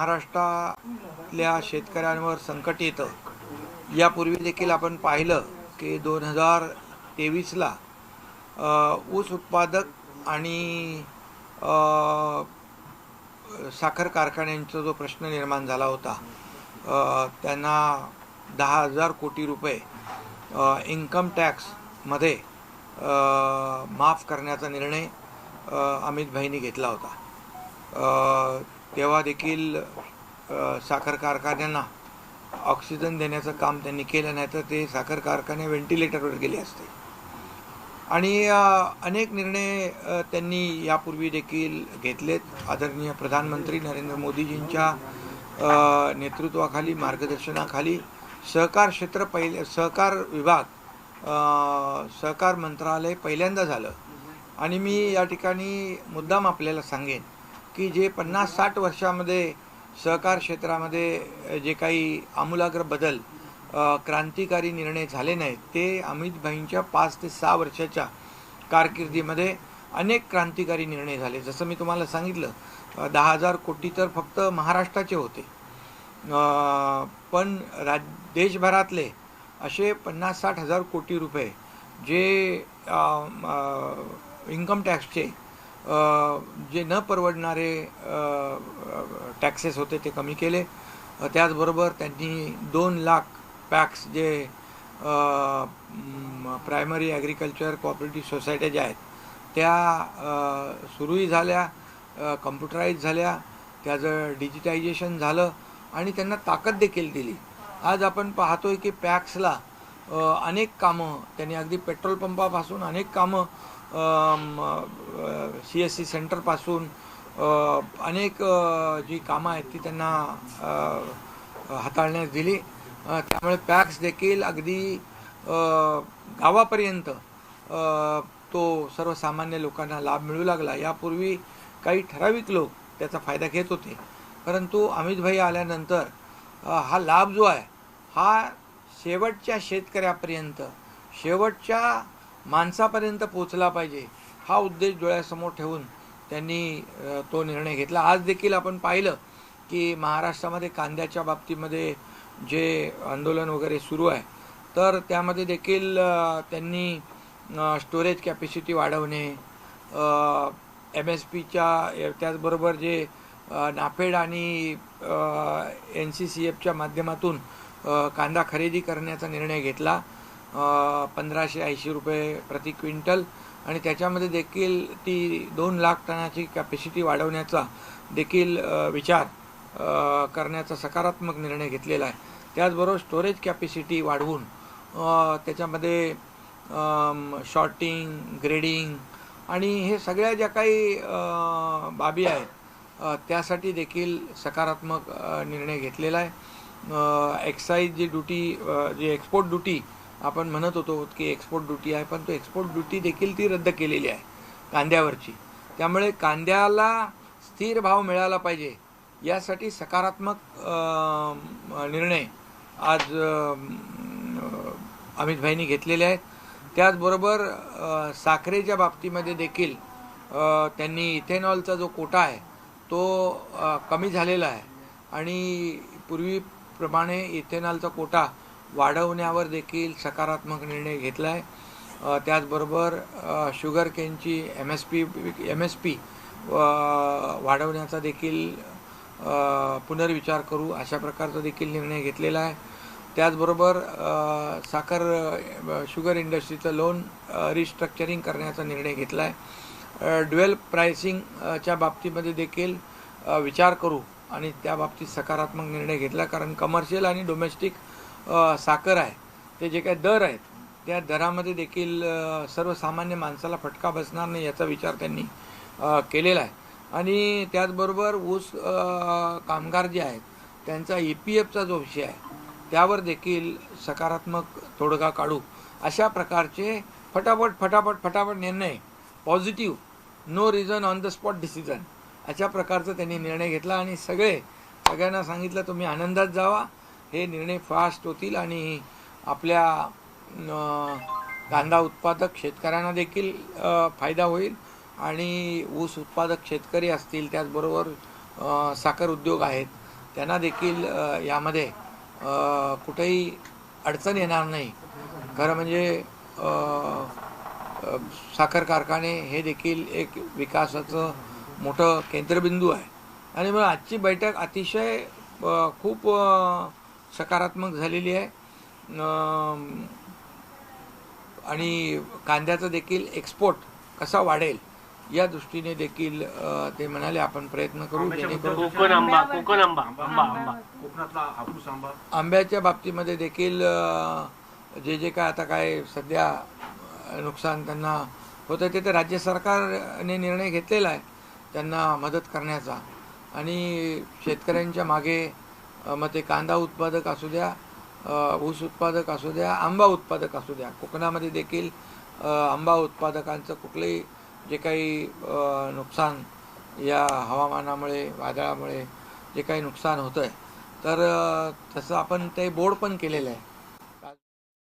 महाराष्ट्रातल्या शेतकऱ्यांवर संकट येतं. यापूर्वी देखील आपण पाहिलं की 2023ला ऊस उत्पादक आणि साखर कारखान्यांचा जो प्रश्न निर्माण झाला होता, त्यांना 10,000 कोटी रुपये इन्कम टॅक्समध्ये माफ करण्याचा निर्णय अमित भाईंनी घेतला होता. तेव्हा देखील साखर कारखान्यांना ऑक्सिजन देण्याचं काम त्यांनी केलं, नाही तर ते साखर कारखाने व्हेंटिलेटरवर गेले असते. आणि अनेक निर्णय त्यांनी यापूर्वी देखील घेतलेत. आदरणीय प्रधानमंत्री नरेंद्र मोदीजींच्या नेतृत्वाखाली, मार्गदर्शनाखाली सहकार क्षेत्र सहकार विभाग, सहकार मंत्रालय पहिल्यांदा झालं. आणि मी या ठिकाणी मुद्दाम आपल्याला सांगेन की जे 50-60 वर्षामध्ये सहकार क्षेत्रामध्ये जे काही आमूलाग्र बदल, क्रांतिकारी निर्णय झाले नाहीत, ते अमित भाईंच्या 5 ते 6 वर्षाच्या कारकिर्दीमध्ये अनेक क्रांतिकारी निर्णय झाले. जसं मी तुम्हाला सांगितलं, 10,000 कोटी तर फक्त महाराष्ट्राचे होते, पण देशभरातले असे 50-60 हजार कोटी रुपये जे इन्कम टॅक्सचे जे न परवडणारे टॅक्सेस होते ते कमी केले. त्याचबरोबर त्यांनी 2 लाख पॅक्स जे प्रायमरी ॲग्रिकल्चर कोऑपरेटिव्ह सोसायट्या ज्या आहेत त्या सुरूही झाल्या, कम्प्युटराईज झाल्या, त्याचं डिजिटायझेशन झालं आणि त्यांना ताकद देखील दिली. आज आपण पाहतोय की पॅक्सला अनेक कामं त्यांनी, अगदी पेट्रोल पंपापासून अनेक कामं, CSC सेंटरपासून अनेक जी कामं आहेत ती त्यांना हाताळण्यास दिली. त्यामुळे पॅक्स देखील अगदी गावापर्यंत तो सर्वसामान्य लोकांना लाभ मिळू लागला. यापूर्वी काही ठराविक लोक त्याचा फायदा घेत होते, परंतु अमित भाई आल्यानंतर हा लाभ जो आहे हा शेवटच्या शेतकऱ्यापर्यंत, शेवटच्या माणसापर्यंत पोचला पाहिजे, हा उद्देश डोळ्यासमोर ठेवून त्यांनी तो निर्णय घेतला. आज देखील आपण पाहिलं की महाराष्ट्रामध्ये कांद्याच्या बाबतीमध्ये जे आंदोलन वगैरे सुरू आहे, तर त्यामध्ये देखील त्यांनी स्टोरेज कॅपॅसिटी वाढवणे, MSPच्या, त्याचबरोबर जे नाफेड आणि NCCFच्या माध्यमातून कांदा खरेदी करण्याचा निर्णय घेतला, 1,580 रुपये प्रति क्विंटल, आणि त्याच्यामध्ये देखील ती 2 लाख टनाची कॅपॅसिटी वाढवण्याचा देखील विचार करण्याचा सकारात्मक निर्णय घेतलेला आहे. त्याचबरोबर स्टोरेज कॅपॅसिटी वाढवून त्याच्यामध्ये शॉर्टिंग, ग्रेडिंग आणि हे सगळ्या ज्या काही बाबी आहेत त्यासाठी देखील सकारात्मक निर्णय घेतलेला आहे. एक्साईज जी ड्युटी, जी एक्सपोर्ट ड्युटी आपण म्हणत होतो की एक्सपोर्ट ड्युटी आहे, पण तो एक्सपोर्ट ड्युटी देखील ती रद्द केलेली आहे कांद्यावरची. त्यामुळे कांद्याला स्थिर भाव मिळाला पाहिजे यासाठी सकारात्मक निर्णय आज अमित भाईंनी घेतलेले आहेत. त्याचबरोबर साखरेच्या बाबतीमध्ये देखील त्यांनी इथेनॉलचा जो कोटा आहे तो कमी झालेला आहे आणि पूर्वीप्रमाणे इथेनॉलचा कोटा वाढवण्यावर देखील सकारात्मक निर्णय घेतला आहे. त्याचबरोबर शुगर केनची MSP वाढवण्याचा देखील पुनर्विचार करू अशा प्रकारचा देखील निर्णय घेतलेला आहे. त्याचबरोबर शुगर इंडस्ट्रीचं लोन रिस्ट्रक्चरिंग करण्याचा निर्णय घेतला आहे. ड्युअल प्रायसिंगच्या बाबतीमध्ये देखील विचार करू आणि त्या बाबतीत सकारात्मक निर्णय घेतला, कारण कमर्शियल आणि डोमेस्टिक साखर आहे ते जे काही दर आहेत त्या दरामध्ये देखील सर्वसामान्य माणसाला फटका बसणार नाही याचा विचार त्यांनी केलेला आहे. आणि त्याचबरोबर ऊस कामगार जे आहेत त्यांचा EPFचा जो विषय आहे त्यावर देखील सकारात्मक तोडगा काढू अशा प्रकारचे फटाफट निर्णय, positive, no reason on the spot decision अशा प्रकारचा त्यांनी निर्णय घेतला. आणि सगळ्यांना सांगितलं तुम्ही आनंदात जावा, हे निर्णय फास्ट होतील आणि आपल्या कांदा उत्पादक शेतकऱ्यांना देखील फायदा होईल आणि ऊस उत्पादक शेतकरी असतील, त्याचबरोबर साखर उद्योग आहेत त्यांना देखील यामध्ये कुठेही अडचण येणार नाही. खरं म्हणजे साखर कारखाने हे देखील एक विकासाचं मोठं केंद्रबिंदू आहे आणि मग आजची बैठक अतिशय खूप सकारात्मक झालेली आहे आणि कांद्याचं देखील एक्सपोर्ट कसा वाढेल या दृष्टीने देखील ते म्हणाले आपण प्रयत्न करू. आंब्याच्या बाबतीमध्ये देखील जे काय आता काय सध्या नुकसान त्यांना होतं ते राज्य सरकारने निर्णय घेतलेला आहे त्यांना मदत करण्याचा आणि शेतकऱ्यांच्या मागे मग ते कांदा उत्पादक असू द्या, ऊस उत्पादक असू द्या, आंबा उत्पादक असू द्या, कोकणामध्ये देखील आंबा उत्पादकांचं कुठलंही जे काही नुकसान या हवामानामुळे वादळामुळे जे काही नुकसान होतं आहे तर तसं आपण ते बोर्ड पण केलेलं आहे